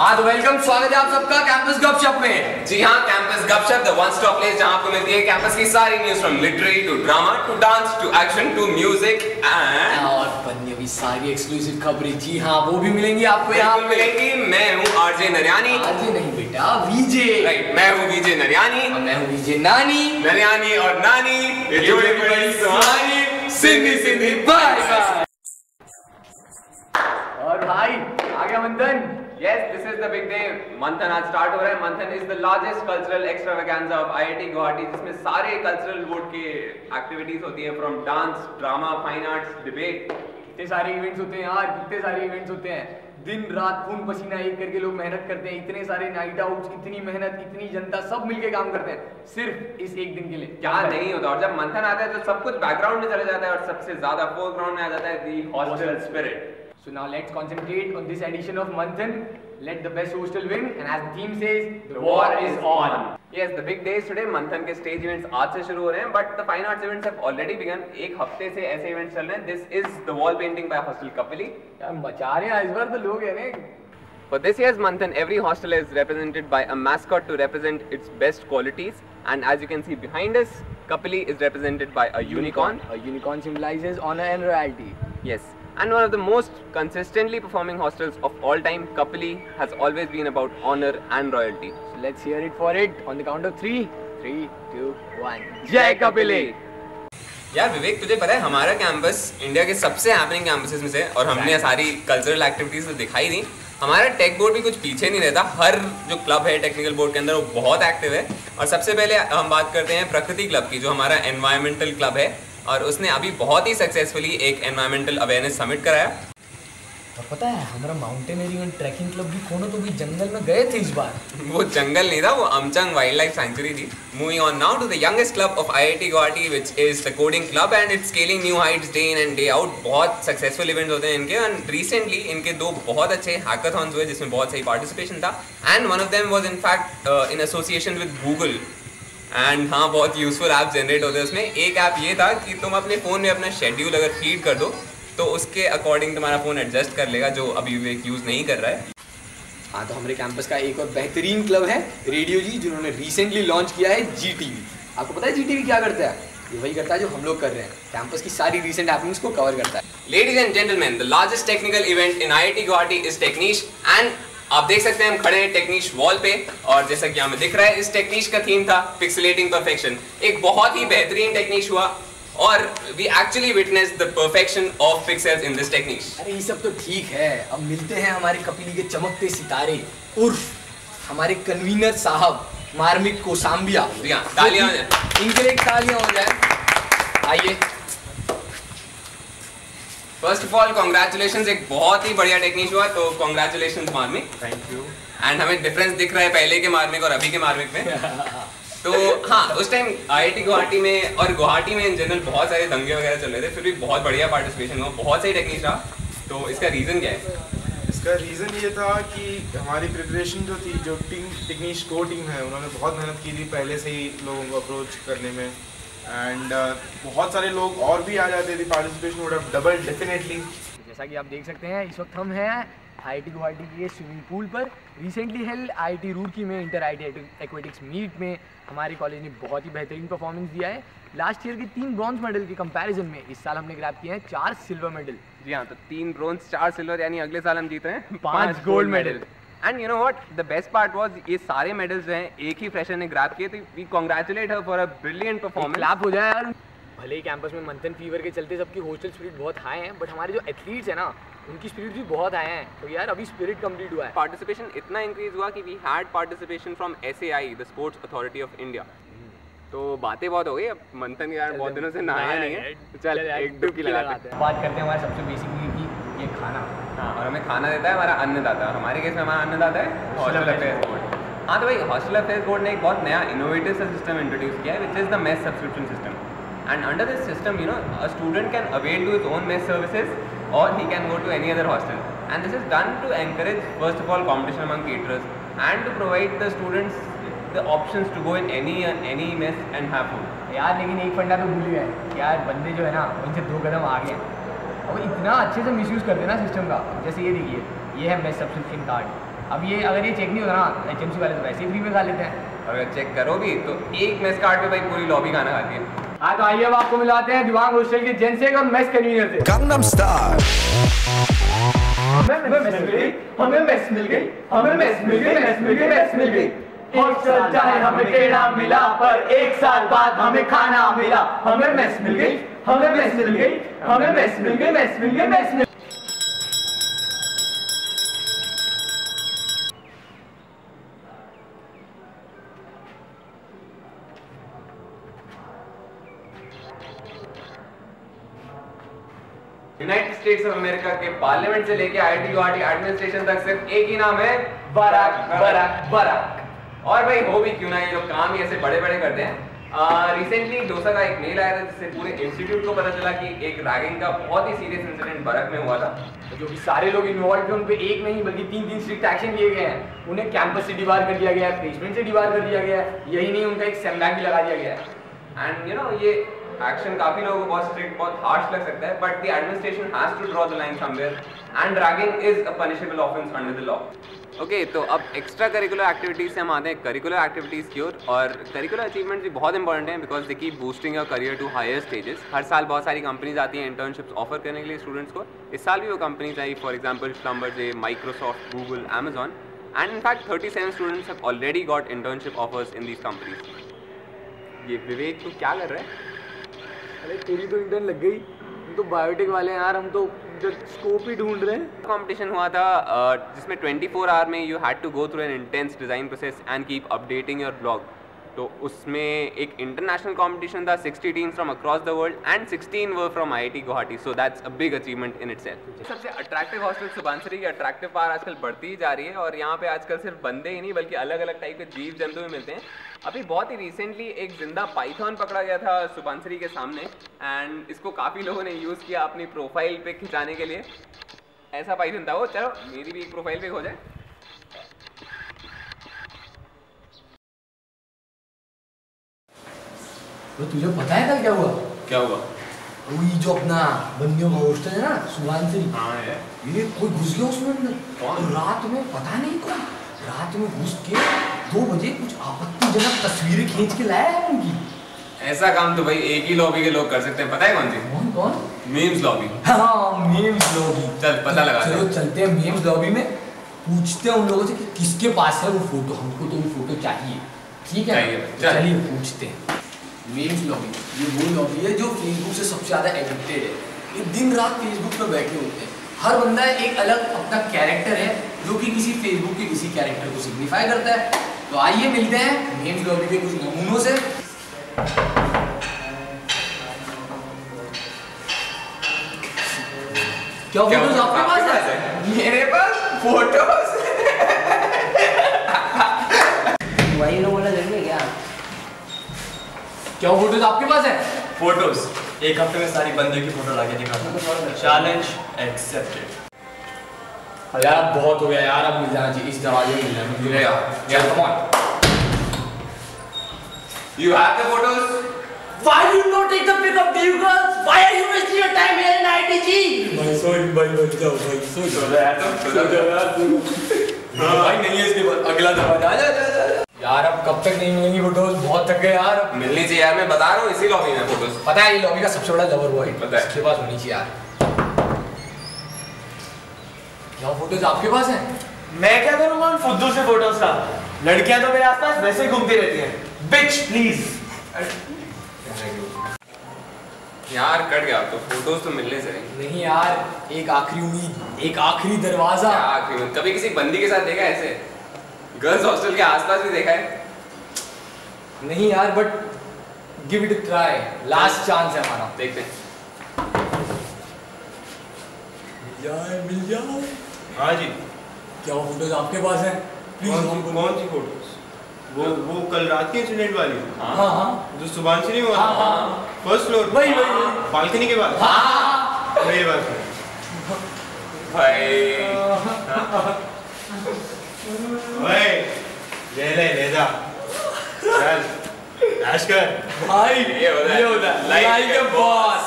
हाँ तो वेलकम, स्वागत है आप सबका कैंपस गपशप में। जी हाँ, कैंपस गपशप द वन स्टॉप प्लेस जहाँ आपको मिलती है कैंपस की सारी news from literary to drama to dance to action to music and और बनने भी सारी एक्सक्लूसिव खबरें। जी हाँ, वो भी मिलेंगी आपको यहाँ मिलेंगी। मैं हूँ आरजे नरियानी। आरजे नहीं बेटा, वीजे। राइट, मैं हूँ वीजे नरियानी और मैं हूँ वीजे नानी। नरियानी और नानी ये जोड़ी बड़ी सुहानी। Sindhi Sindhi bye bye. और भाई आ गया मंथन। Yes, this is the big day. मंथन आज स्टार्ट हो रहा है। मंथन is the largest cultural extravaganza of IIT Guwahati, जिसमें सारे कल्चरल बोर्ड के एक्टिविटीज होती हैं, from dance, drama, fine arts, debate. इतने सारे इवेंट्स होते हैं यार, कितने सारे इवेंट्स होते हैं। दिन रात खून पसीना एक करके लोग मेहनत करते हैं। इतने सारे नाइट आउट्स, इतनी मेहनत, इतनी जनता, सब मिलके काम करते हैं सिर्फ इस एक दिन के लिए। क्या नहीं होता। और जब मंथन आता है तो सब कुछ बैकग्राउंड में चला जाता है और सबसे ज्यादा फोरग्राउंड में आ जाता है the hostel spirit. So now let's concentrate on this edition of Manthan. Let the best hostel win, and as the theme says, the war is on. Yes, the big days today. मंथन के stage events आज से शुरू हो रहे हैं, but the fine arts events have already begun. एक हफ्ते से ऐसे इवेंट्स चल रहे हैं. This is the wall painting by Hostel Kapili. यार मचा रहे हैं इस बार तो लोग है ना। For this year's Manthan, every hostel is represented by a mascot to represent its best qualities. And as you can see behind us, Kapili is represented by a unicorn. A unicorn symbolizes honor and royalty. Yes. And one of the most consistently performing hostels of all time, Kapili, has always been about honor and royalty. So let's hear it for it on the count of 3. 3, 2, 1. जय Kapili! यार विवेक, तुझे पता है हमारा campus India के सबसे happening campuses में से, और हमने सारी कल्चरल एक्टिविटीज तो दिखाई दी। हमारा टेक बोर्ड भी कुछ पीछे नहीं रहता। हर जो क्लब है टेक्निकल बोर्ड के अंदर वो बहुत एक्टिव है। और सबसे पहले हम बात करते हैं प्रकृति क्लब की, जो हमारा एनवायरमेंटल क्लब है, और उसने अभी बहुत ही सक्सेसफुली एक एनवायरमेंटल अवेयरनेस समिट कराया। और पता है हमारा माउंटेनियरिंग एंड ट्रैकिंग क्लब भी कोनो तो भी जंगल में गए थे इस बार। वो जंगल नहीं था, वो अमचंग वाइल्ड लाइफ सेंचुरी थी। Moving on now to the youngest club of IIT Guwahati, which is the coding club, and it's scaling new heights day in and day out. बहुत सक्सेसफुल इवेंट्स होते हैं इनके, एंड रिसेंटली इनके 2 बहुत अच्छे hackathons हुए जिसमें बहुत सही पार्टिसिपेशन था, and one of them was in fact in association with Google. And हाँ, बहुत यूजफुल ऐप जनरेट होते हैं उसमें। एक ऐप ये था कि तुम अपने फ़ोन में अपना शेड्यूल अगर फीड कर दो तो उसके अकॉर्डिंग तुम्हारा फ़ोन एडजस्ट कर लेगा, जो अभी विवेक यूज़ नहीं कर रहा है। हाँ तो हमारे कैंपस का एक और बेहतरीन क्लब है रेडियो जी, जिन्होंने रिसेंटली लॉन्च किया है GTV। आपको पता है GTV क्या करता है? ये वही करता है जो हम लोग कर रहे हैं, कैंपस की सारी रिसेंट हैपनिंग्स को कवर करता है। Ladies and gentleman, the largest technical event in IIT Guwahati is Techniche. And आप देख सकते हैं हम खड़े हैं टेक्नीश वॉल पे, और जैसा कि हमें दिख रहा है इस टेक्नीश का थीम था पिक्सेलेटिंग परफेक्शन। एक बहुत ही बेहतरीन टेक्नीश हुआ, और we actually witnessed the perfection of pixels in this Techniche. अरे ये सब तो ठीक है, अब मिलते हैं हमारे कपिली के चमकते सितारे उर्फ हमारे कन्वीनर साहब मार्मिक कोसाम्बिया। तालियां हो जाए इनके लिए, तालियां हो जाए। आइए। फर्स्ट ऑफ ऑल कॉन्ग्रेचुलेशंस, एक बहुत ही बढ़िया टेक्नीक हुआ, तो कॉन्ग्रेचुलेशंस मार्मिक। Thank you. एंड हमें डिफरेंस दिख रहा है पहले के मार्मिक और अभी के मार्मिक में। तो हाँ, उस टाइम IIT गुवाहाटी में और गुवाहाटी में इन जनरल बहुत सारे दंगे वगैरह चल रहे थे, फिर भी बहुत बढ़िया पार्टिसिपेशन हुआ, बहुत सही टेक्नीक रहा। तो इसका रीज़न क्या है? इसका रीज़न ये था कि हमारी प्रिपरेशन जो थी, जो टीम टेक्नीश को टीम है, उन्होंने बहुत मेहनत की थी पहले से ही लोगों को अप्रोच करने में। एंड बहुत सारे लोग और भी आ जाते थे, participation would have double definitely. जैसा कि आप देख सकते हैं इस वक्त हम हैं IIT गुवाहाटी के स्विमिंग पूल पर। रिसेंटली हेल्ड IIT रूड़की में इंटर IIT एक्वेटिक्स मीट में हमारे कॉलेज ने बहुत ही बेहतरीन परफॉर्मेंस दिया है। लास्ट ईयर के 3 ब्रॉन्ज मेडल के कंपैरिजन में इस साल हमने ग्रैब किए हैं 4 सिल्वर मेडल। जी हाँ, तो 3 ब्रोंज 4 सिल्वर, यानी अगले साल हम जीते हैं 5 gold medal. And you know what, the best part was ये सारे मेडल्स जो हैं एक ही फ्रेशर ने ग्रैब किए, तो we congratulate her for a brilliant performance. Clap हो जाए यार। भले ही कैंपस में मंथन फीवर के चलते सबकी हॉस्टल स्पिरिट बहुत हाई है, बट हमारे जो एथलीट्स हैं ना, उनकी स्पिरिट भी बहुत हाई है। तो यार अभी स्पिरिट कंप्लीट हुआ है। पार्टिसिपेशन इतना इंक्रीज हुआ कि we had participation from SAI, the sports authority of India. तो बातें बहुत हो गई, अब मंथन यार बहुत दिनों से नहाया नहीं है, तो चल एक डुबकी लगाते हैं। बात करते हैं हमारे सबसे बेसिक नीड की, ये खाना। हाँ, और हमें खाना देता है हमारा अन्नदाता, और हमारे केस में हमारा अन्नदाता है हॉस्टल अफेयर्स बोर्ड। हाँ तो भाई, हॉस्टल अफेयर्स बोर्ड ने एक बहुत नया इनोवेटिव सा सिस्टम इंट्रोड्यूस किया है, which is the mess subscription system. And under this system, you know, a student can avail to his own mess services, or he can go to any other hostel, and this is done to encourage first of all competition among caterers and to provide the students the options to go in any mess and have food। यार लेकिन एक फंडा तो भूल गए यार, बंदे जो है ना उनसे 2 कदम आगे हैं। अब इतना अच्छे से मिसयूज़ करते हैं ना सिस्टम का। जैसे ये देखिए, ये है मेस सब्सक्रिप्शन कार्ड। अब ये अगर ये चेक नहीं होता ना HMC वाले तो वैसे ही फ्री में खा लेते हैं। अगर चेक करो भी तो एक मेस कार्ड पे भाई पूरी लॉबी खाना खाती है। हाँ तो आइए अब आपको मिलाते हैं दिवांग हॉस्टल के जेन से और मेस कन्वीनर से। Gangnam Style। हमें मेस मिल गई, हमें मेस मिल गई, हमें मेस मिल गई, मेस मिल गई, मेस मिल गई। हॉस्टल चाहे हमें टेढ़ा मिला पर एक साल बाद हमें खाना मिला। हमें मेस मिल गई, हमें मेस मिल गई, हमें मेस मिल गई, मेस मिल गई, mess mill. United states of America के पार्लियामेंट से लेके IIT गुवाहाटी एडमिनिस्ट्रेशन तक सिर्फ एक ही नाम है, बराक बराक बराक। और भाई हो भी क्यों ना, ये लोग काम ही ऐसे बड़े बड़े करते हैं। रिसेंटली डोसा का एक मेल आया था जिससे पूरे इंस्टीट्यूट को पता चला कि एक रैगिंग का बहुत ही सीरियस इंसिडेंट बराक में हुआ था, जो कि सारे लोग इन्वॉल्व थे उन पे एक नहीं बल्कि 3 स्ट्रिक्ट एक्शन लिए गए हैं। उन्हें कैंपस से डिबार कर दिया गया है, प्लेसमेंट से डिबार कर दिया गया है, यही नहीं उनका एक सेमबैक भी लगा दिया गया है। एंड यू नो ये एक्शन काफी लोगों को बहुत स्ट्रिक्ट, बहुत हार्श लग सकता है, but the administration has to draw the line somewhere and ragging is a punishable offence under the law. Okay, तो अब एक्स्ट्रा करिकुलर एक्टिविटीज से हम आते हैं करिकुलर एक्टिविटीज़ की ओर। और करिकुलर अचीवमेंट्स भी बहुत इंपॉर्टेंट हैं because they keep boosting your career to higher stages. हर साल बहुत सारी कंपनीज आती हैं इंटर्नशिप्स ऑफर करने के लिए स्टूडेंट्स को। इस साल भी वो companies I, for example Schlumberger, Microsoft, Google, Amazon, and in fact 37 students have already got internship offers in these companies. ये विवेक तो क्या कर रहा है? अरे तेरी तो इंटर्न लग गई, हम तो बायोटेक वाले हैं यार, हम तो स्कोप ही ढूंढ रहे हैं। कंपटीशन हुआ था जिसमें 24 आवर में you had to go through an intense design process and keep updating your blog. तो उसमें एक इंटरनेशनल कंपटीशन था, 60 teams from across the world and 16 were from IIT Guwahati, so that's a big achievement in itself. सबसे attractive hostel Subansiri की attractive power आजकल बढ़ती ही जा रही है और यहाँ पे आजकल सिर्फ बंदे ही नहीं बल्कि अलग अलग टाइप के जीव जंतु भी मिलते हैं। अभी बहुत ही रिसेंटली एक जिंदा पाइथन पकड़ा गया था सुबनसिरी के सामने एंड इसको काफ़ी लोगों ने यूज़ किया अपनी प्रोफाइल पे खिंचाने के लिए। ऐसा पाइथन था वो। चलो मेरी भी एक प्रोफाइल पे हो जाए। तो तुझे पता है कल क्या हुआ? क्या हुआ? वही जो अपना बंदियों का हॉस्टल है ना सुबनसिरी, हाँ है। ये कोई घुस गया उसमें अंदर। कौन? और रात में पता नहीं कौन, रात में घुस के 2 बजे कुछ आपत्तिजनक तस्वीरें खींच के लाया है उनकी। ऐसा काम तो भाई एक ही लॉबी के लोग कर सकते हैं। पता है कौन सी? कौन कौन? Memes lobby. हाँ मीम्स लॉबी। चल पता लगा। चलो चलते हैं मीम्स लॉबी में, पूछते हैं उन लोगों से कि किसके पास है वो फोटो, हमको तो वो फोटो चाहिए। ठीक है चलिए पूछते हैं। मीम्स लॉबी ये वो लॉबी है जो फेसबुक से सबसे ज़्यादा एडिक्टेड है। ये दिन रात फेसबुक पर बैठे होते हैं। हर बंदा एक अलग अपना कैरेक्टर है जो कि किसी फेसबुक के किसी कैरेक्टर को सिग्निफाई करता है। तो आइए मिलते हैं मीम्स लॉबी के कुछ नमूनों से। क्या फोटोज आपके पास है? मेरे पास फोटोज वही लोग बोला जरूरी है क्या? क्या फोटोज आपके पास है? फोटोज एक हफ्ते में सारी बंदे की फोटो लाके दिखाता। Challenge accepted. यार बहुत हो गया यार, अब मिल जाना चाहिए, इस दरवाजे में मिल जाना चाहिए। Come on. You have the photos? Why you not take the pick up, you girls? Why are you wasting your time here in ITG? भाई सॉरी भाई बच जाओ भाई भाई नहीं है इसके बाद अगला दरवाजा। जा यार अब कब तक नहीं मिलेंगी फोटोज, बहुत थक गए यार। मिलनी चाहिए यार, मैं बता रहा हूँ इसी लॉबी में फोटोज। पता है ये लॉबी का सबसे बड़ा लवर बॉय पता है, इसके पास होनी चाहिए यार। क्या फोटोज आपके पास है? मैं क्या करूँगा उन फुद्दू से फोटोज का? लड़कियां तो मेरे आसपास वैसे ही घूमती रहती हैं। बिच प्लीज। यार कट गया तो फोटोज तो मिलने से नहीं यार, एक आखिरी उम्मीद, एक आखिरी दरवाजा। कभी किसी बंदी के साथ देखा ऐसे? गर्ल्स हॉस्टल के आसपास भी देखा है? नहीं यार but give it a try, last chance है हमारा। देखते हैं। मिल जाओ। हाँ जी। क्या फोटोज आपके पास है? कौन सी फोटोज? वो कल रात की इंसिडेंट वाली? हाँ हाँ जो सुबनसिरी में हुआ था? हाँ, फर्स्ट फ्लोर? वही बालकनी के बाद? हाँ मेरी बात भाई ओए ले जा चल ऐश कर भाई ये होता है लाइक अ बॉस।